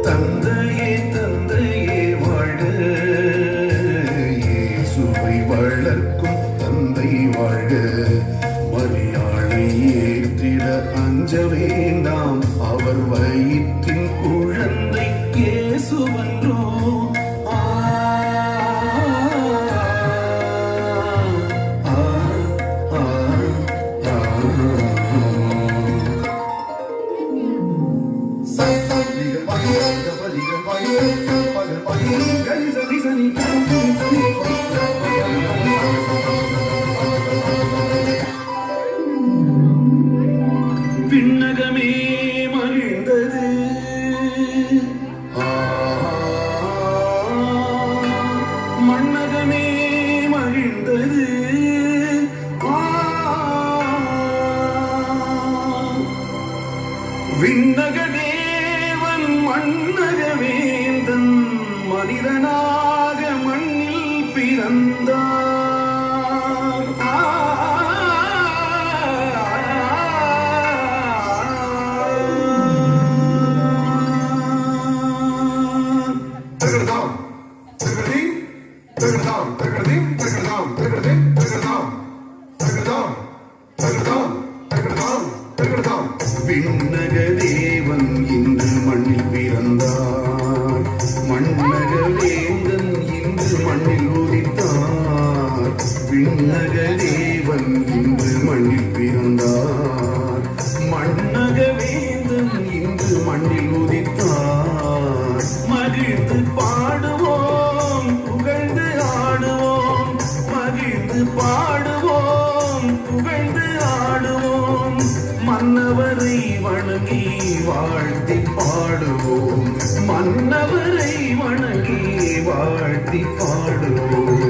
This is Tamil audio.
தந்தையே தந்தையே வாழ்க, இயேசுவை வளர்க்கும் தந்தை வாழ்க. மரியாளை ஏற்றிட அஞ்ச வேண்டாம், அவர் வயிற்றின் குழந்தை இயேசுவன்றோ. விண்ணகமே மகிழ்ந்தது, மண்ணகமே மகிழ்ந்தது. விண்ணக தேவன் மண்ணக வேந்தன் மனிதனாக மண்ணில் பிறந்தார். விண்ணக தேவன் இன்று மண்ணில் பிறந்தார், மண்ணக வேந்தன் இன்று மண்ணில் உதித்தார். விண்ணக தேவன் இன்று மண்ணில் பிறந்தார், மண்ணக வேந்தன் இன்று மண்ணில் உதித்தார். மகிழ்ந்து பாடுவோம், புகழ்ந்து ஆடுவோம், மகிழ்ந்து பாடுவோம், புகழ்ந்து ஆடுவோம். மன்னவரை வணங்கி வாழ்த்தி பாடுவோம், மன்னவரை வணங்கி வாழ்த்தி பாடுவோம்.